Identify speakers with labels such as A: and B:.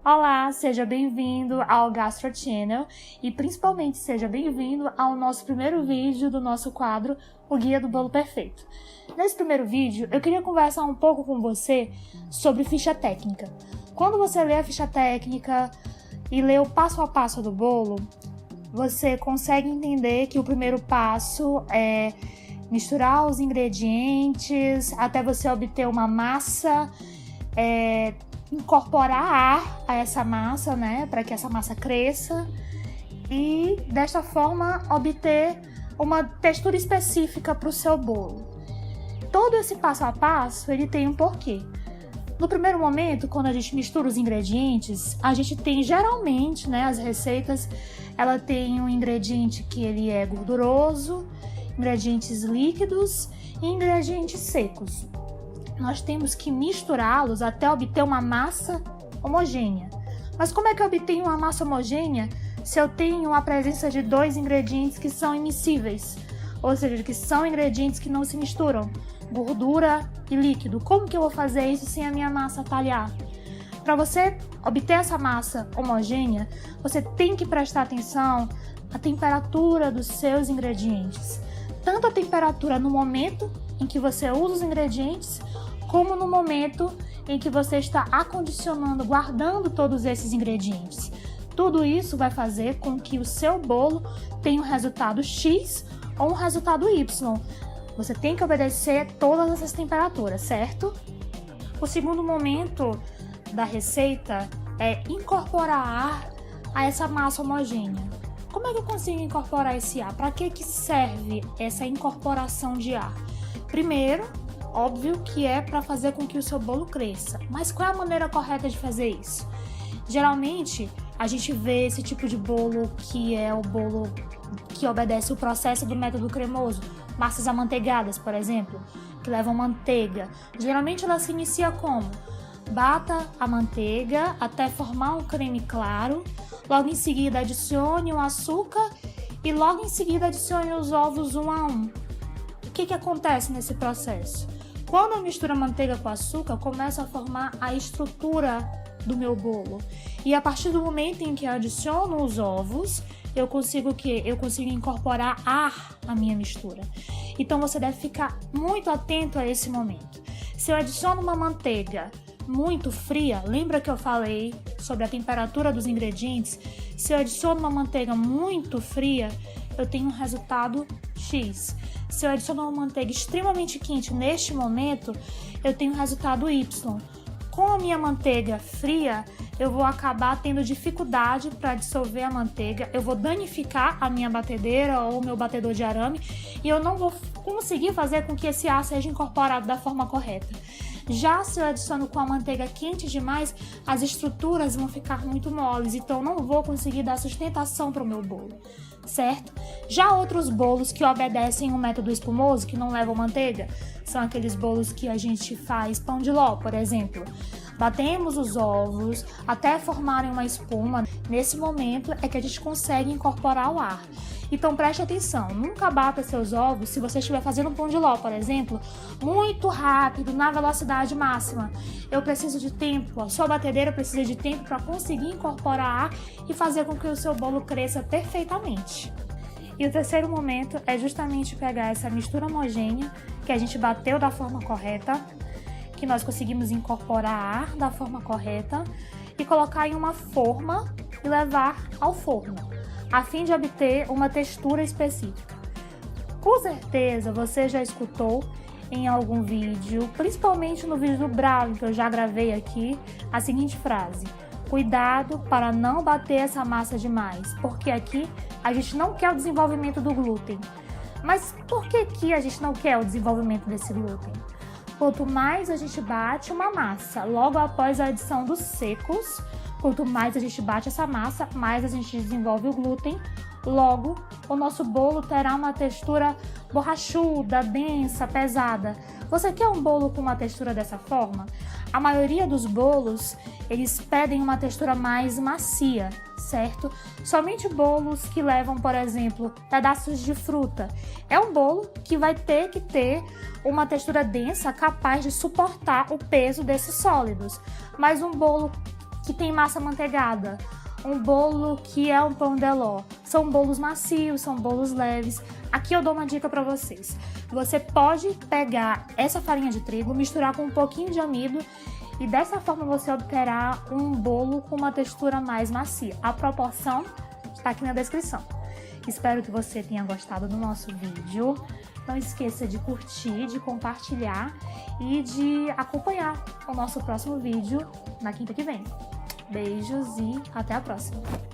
A: Olá, seja bem-vindo ao Gastro Channel e principalmente seja bem-vindo ao nosso primeiro vídeo do nosso quadro, o Guia do Bolo Perfeito. Nesse primeiro vídeo, eu queria conversar um pouco com você sobre ficha técnica. Quando você lê a ficha técnica e lê o passo a passo do bolo, você consegue entender que o primeiro passo é misturar os ingredientes até você obter uma massa, incorporar ar a essa massa, né, para que essa massa cresça e desta forma obter uma textura específica para o seu bolo. Todo esse passo a passo ele tem um porquê. No primeiro momento, quando a gente mistura os ingredientes, a gente tem geralmente, né, as receitas, ela tem um ingrediente que ele é gorduroso, ingredientes líquidos e ingredientes secos. Nós temos que misturá-los até obter uma massa homogênea. Mas como é que eu obtenho uma massa homogênea se eu tenho a presença de dois ingredientes que são immiscíveis? Ou seja, que são ingredientes que não se misturam, gordura e líquido. Como que eu vou fazer isso sem a minha massa talhar? Para você obter essa massa homogênea, você tem que prestar atenção à temperatura dos seus ingredientes. Tanto a temperatura no momento em que você usa os ingredientes, como no momento em que você está acondicionando, guardando todos esses ingredientes. Tudo isso vai fazer com que o seu bolo tenha um resultado X ou um resultado Y. Você tem que obedecer todas essas temperaturas, certo? O segundo momento da receita é incorporar ar a essa massa homogênea. Como é que eu consigo incorporar esse ar? Para que serve essa incorporação de ar? Primeiro, óbvio que é para fazer com que o seu bolo cresça. Mas qual é a maneira correta de fazer isso? Geralmente, a gente vê esse tipo de bolo que é o bolo que obedece o processo do método cremoso. Massas amanteigadas, por exemplo, que levam manteiga. Geralmente ela se inicia como? Bata a manteiga até formar um creme claro. Logo em seguida adicione o açúcar e logo em seguida adicione os ovos um a um. O que acontece nesse processo? Quando eu misturo a manteiga com açúcar, eu começo a formar a estrutura do meu bolo. E a partir do momento em que eu adiciono os ovos, eu consigo incorporar ar à minha mistura. Então você deve ficar muito atento a esse momento. Se eu adiciono uma manteiga muito fria, lembra que eu falei sobre a temperatura dos ingredientes? Se eu adiciono uma manteiga muito fria, eu tenho um resultado X. Se eu adiciono uma manteiga extremamente quente neste momento, eu tenho um resultado Y. Com a minha manteiga fria, eu vou acabar tendo dificuldade para dissolver a manteiga, eu vou danificar a minha batedeira ou o meu batedor de arame e eu não vou conseguir fazer com que esse ar seja incorporado da forma correta. Já se eu adiciono com a manteiga quente demais, as estruturas vão ficar muito moles, então eu não vou conseguir dar sustentação para o meu bolo, certo? Já outros bolos que obedecem um método espumoso, que não levam manteiga, são aqueles bolos que a gente faz pão de ló, por exemplo. Batemos os ovos até formarem uma espuma. Nesse momento é que a gente consegue incorporar o ar. Então preste atenção, nunca bata seus ovos se você estiver fazendo um pão de ló, por exemplo, muito rápido, na velocidade máxima. Eu preciso de tempo, a sua batedeira precisa de tempo para conseguir incorporar ar e fazer com que o seu bolo cresça perfeitamente. E o terceiro momento é justamente pegar essa mistura homogênea que a gente bateu da forma correta, que nós conseguimos incorporar ar da forma correta e colocar em uma forma e levar ao forno, a fim de obter uma textura específica. Com certeza você já escutou em algum vídeo, principalmente no vídeo do brownie que eu já gravei aqui, a seguinte frase: cuidado para não bater essa massa demais, porque aqui a gente não quer o desenvolvimento do glúten. Mas por que a gente não quer o desenvolvimento desse glúten? Quanto mais a gente bate uma massa logo após a adição dos secos, quanto mais a gente bate essa massa, mais a gente desenvolve o glúten. Logo, o nosso bolo terá uma textura borrachuda, densa, pesada. Você quer um bolo com uma textura dessa forma? A maioria dos bolos, eles pedem uma textura mais macia, certo? Somente bolos que levam, por exemplo, pedaços de fruta. É um bolo que vai ter que ter uma textura densa capaz de suportar o peso desses sólidos. Mas um bolo que tem massa amanteigada, um bolo que é um pão de ló. São bolos macios, são bolos leves. Aqui eu dou uma dica para vocês. Você pode pegar essa farinha de trigo, misturar com um pouquinho de amido e dessa forma você obterá um bolo com uma textura mais macia. A proporção está aqui na descrição. Espero que você tenha gostado do nosso vídeo. Não esqueça de curtir, de compartilhar e de acompanhar o nosso próximo vídeo na quinta que vem. Beijos e até a próxima!